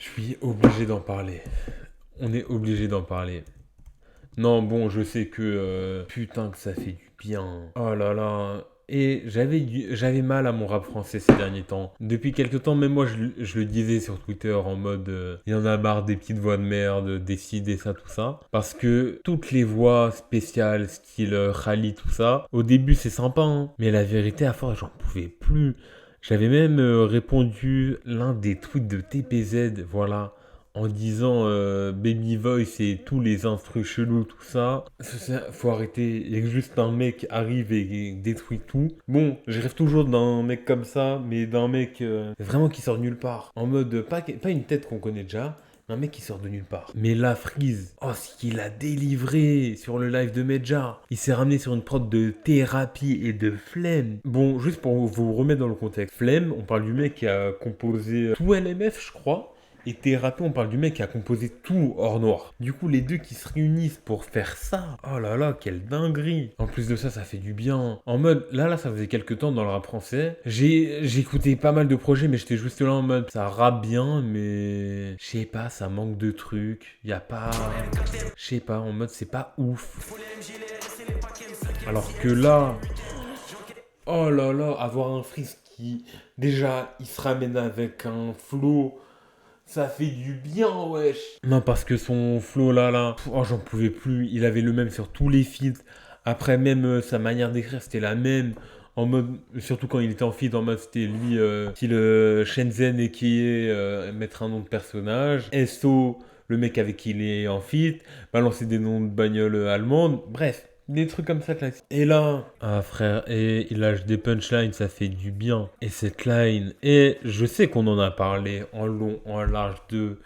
Je suis obligé d'en parler. On est obligé d'en parler. Non, bon, je sais que putain que ça fait du bien. Oh là là. Et j'avais mal à mon rap français ces derniers temps. Depuis quelques temps, même moi, je le disais sur Twitter en mode il y en a marre des petites voix de merde, des ci, des ça, tout ça. Parce que toutes les voix spéciales, style Khali, tout ça, au début c'est sympa, hein. Mais la vérité, à force, j'en pouvais plus. J'avais même répondu l'un des tweets de TPZ, voilà, en disant Baby Voice et tous les instrus chelous, tout ça. Faut arrêter. Il y a que juste un mec arrive et détruit tout. Bon, je rêve toujours d'un mec comme ça, mais d'un mec vraiment qui sort de nulle part. En mode, pas une tête qu'on connaît déjà, mais un mec qui sort de nulle part. Mais là, Freeze, oh, ce qu'il a délivré sur le live de Medja. Il s'est ramené sur une prod de thérapie et de flemme. Bon, juste pour vous remettre dans le contexte. Flemme, on parle du mec qui a composé tout LMF, je crois. Et thérapie, on parle du mec qui a composé tout hors noir. Du coup, les deux qui se réunissent pour faire ça. Oh là là, quelle dinguerie. En plus de ça, ça fait du bien. En mode, là, ça faisait quelques temps dans le rap français. J'ai écouté pas mal de projets, mais j'étais juste là en mode, ça rappe bien, mais je sais pas, ça manque de trucs. Y a pas, je sais pas, en mode, c'est pas ouf. Alors que là, oh là là, avoir un freeze qui, déjà, il se ramène avec un flow. Ça fait du bien, wesh. Non, parce que son flow là, oh, j'en pouvais plus. Il avait le même sur tous les feats. Après, même sa manière d'écrire, c'était la même. En mode, surtout quand il était en feat, en mode, c'était lui, style Shenzhen et qui est mettre un nom de personnage. SO, le mec avec qui il est en feat. Balancer des noms de bagnoles allemandes. Bref. Des trucs comme ça classiques. Et là, ah frère, et il lâche des punchlines, ça fait du bien. Et cette line, et je sais qu'on en a parlé en long, en large de,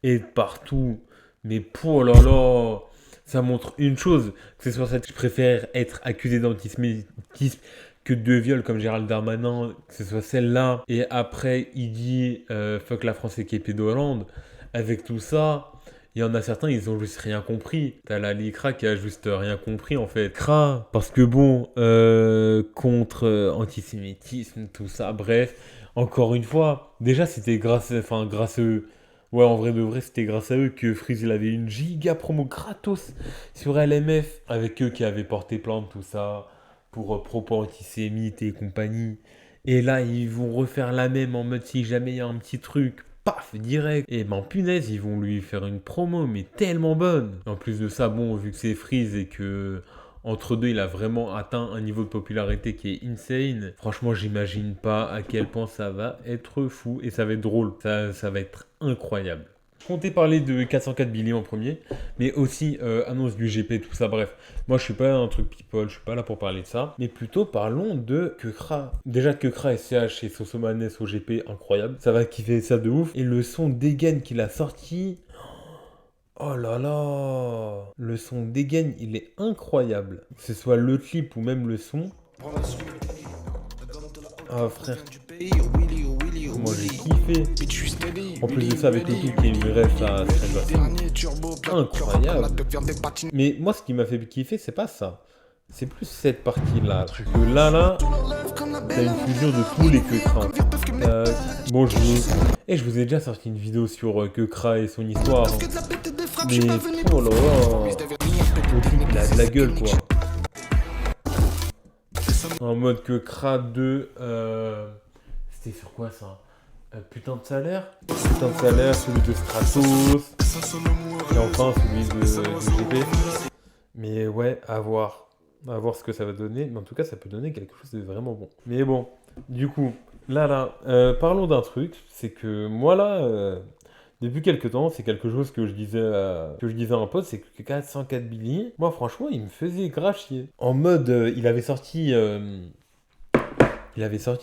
et de partout. Mais pour là là, ça montre une chose, que ce soit ça, je préfère être accusé d'antisémitisme que de viol comme Gérald Darmanin, que ce soit celle-là. Et après, il dit fuck la France et qui est pédolande. Avec tout ça, il y en a certains, ils ont juste rien compris. T'as la Likra qui a juste rien compris en fait. Kra, parce que bon, contre antisémitisme, tout ça, bref. Encore une fois, déjà c'était grâce à eux. Ouais, en vrai de vrai, c'était grâce à eux que Freeze il avait une giga promo gratos sur LMF. Avec eux qui avaient porté plainte, tout ça, pour propos antisémites et compagnie. Et là, ils vont refaire la même en mode si jamais il y a un petit truc, paf, direct. Et ben punaise, ils vont lui faire une promo, mais tellement bonne. En plus de ça, bon, vu que c'est Freeze et que entre deux, il a vraiment atteint un niveau de popularité qui est insane. Franchement, j'imagine pas à quel point ça va être fou et ça va être drôle. Ça va être incroyable. Je comptais parler de 404 Billy en premier, mais aussi annonce du GP, tout ça, bref. Moi, je suis pas un truc people, je suis pas là pour parler de ça, mais plutôt parlons de Kekra. Déjà, Kekra SCH et Sosomanes au GP, incroyable. Ça va kiffer ça de ouf. Et le son Degen qu'il a sorti, oh là là, le son Degen, il est incroyable. Que ce soit le clip ou même le son. Ah frère, comment j'ai kiffé. En plus de ça, avec le tout qui est une ref à Stranger, incroyable. Mais moi, ce qui m'a fait kiffer, c'est pas ça. C'est plus cette partie-là. Parce que là, t'as une fusion de tous les Kekra. Bon, je vous ai déjà sorti une vidéo sur Kekra et son histoire, hein. Mais oh là là, le type il a de la gueule quoi. En mode que Kra 2, c'était sur quoi ça? Putain de salaire? Putain de salaire, celui de Stratos, et enfin celui de GP. Mais ouais, à voir. À voir ce que ça va donner. Mais en tout cas, ça peut donner quelque chose de vraiment bon. Mais bon, du coup, parlons d'un truc. C'est que moi là, depuis quelques temps, c'est quelque chose que je disais à un pote, c'est que 404 Billy, moi franchement, il me faisait grave chier. En mode, il avait sorti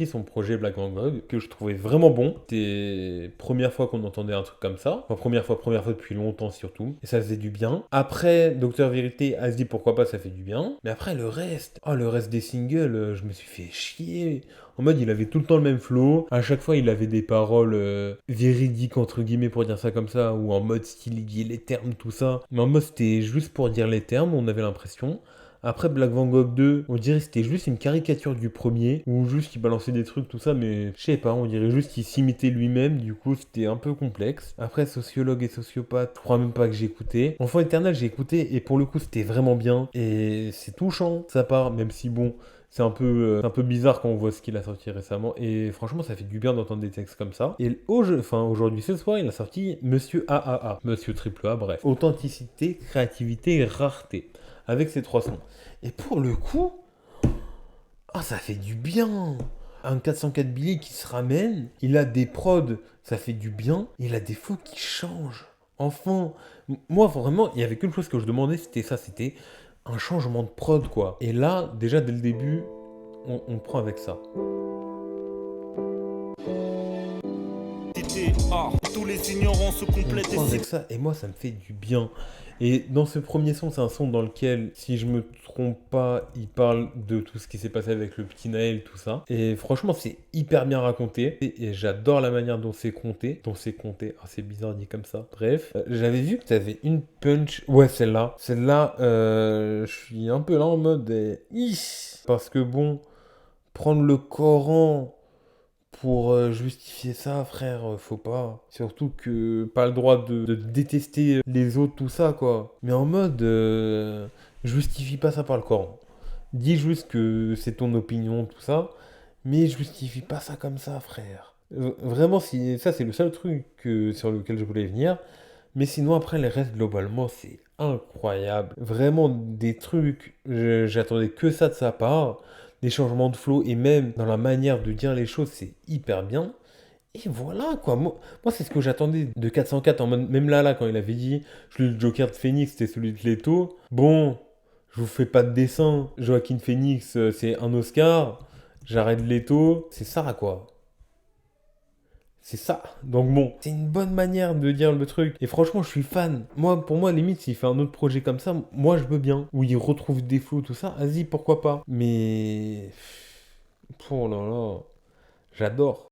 son projet Black Van Gogh, que je trouvais vraiment bon. C'était première fois qu'on entendait un truc comme ça. Enfin, première fois depuis longtemps surtout. Et ça faisait du bien. Après, Docteur Vérité a se dit pourquoi pas, ça fait du bien. Mais après, le reste des singles, je me suis fait chier. En mode, il avait tout le temps le même flow. À chaque fois, il avait des paroles véridiques, entre guillemets, pour dire ça comme ça. Ou en mode style, il dit les termes, tout ça. Mais en mode, c'était juste pour dire les termes, on avait l'impression. Après Black Van Gogh 2, on dirait que c'était juste une caricature du premier, ou juste il balançait des trucs, tout ça, mais je sais pas, on dirait juste qu'il s'imitait lui-même, du coup c'était un peu complexe. Après Sociologue et Sociopathe, je crois même pas que j'ai écouté. Enfant Éternel, j'ai écouté, et pour le coup c'était vraiment bien, et c'est touchant, de sa part, même si bon, c'est un peu bizarre quand on voit ce qu'il a sorti récemment. Et franchement, ça fait du bien d'entendre des textes comme ça. Et aujourd'hui, ce soir, il a sorti Monsieur AAA. Monsieur Triple A, bref. Authenticité, créativité et rareté. Avec ces trois sons. Et pour le coup, ah, ça fait du bien. Un 404 Billy qui se ramène. Il a des prods, ça fait du bien. Il a des flows qui changent. Enfin, moi vraiment, il y avait qu'une chose que je demandais, c'était ça, c'était un changement de prod, quoi. Et là, déjà dès le début, on prend avec ça. Tous les ignorants se complètent On prend avec ça, et moi ça me fait du bien. Et dans ce premier son, c'est un son dans lequel, si je me trompe pas, il parle de tout ce qui s'est passé avec le petit Naël, tout ça. Et franchement, c'est hyper bien raconté. Et j'adore la manière dont c'est compté. Ah, c'est bizarre dit comme ça. Bref, j'avais vu que tu avais une punch. Ouais, celle-là. Celle-là, je suis un peu là en mode. Parce que bon, prendre le Coran pour justifier ça, frère, faut pas. Surtout que pas le droit de détester les autres, tout ça, quoi. Mais en mode, justifie pas ça par le Coran. Dis juste que c'est ton opinion, tout ça, mais justifie pas ça comme ça, frère. Vraiment, si, ça, c'est le seul truc sur lequel je voulais venir. Mais sinon, après, les restes, globalement, c'est incroyable. Vraiment, des trucs, j'attendais que ça de sa part. Des changements de flow et même dans la manière de dire les choses, c'est hyper bien. Et voilà, quoi. Moi, c'est ce que j'attendais de 404. Même là, quand il avait dit, je suis le Joker de Phoenix, c'était celui de Leto. Bon, je vous fais pas de dessin. Joaquin Phoenix, c'est un Oscar. J'arrête Leto. C'est ça, quoi. C'est ça. Donc bon, c'est une bonne manière de dire le truc. Et franchement, je suis fan. Moi, pour moi, limite, s'il fait un autre projet comme ça, moi, je veux bien. Où il retrouve des flots, tout ça, vas-y, pourquoi pas. Mais... Oh là là, j'adore.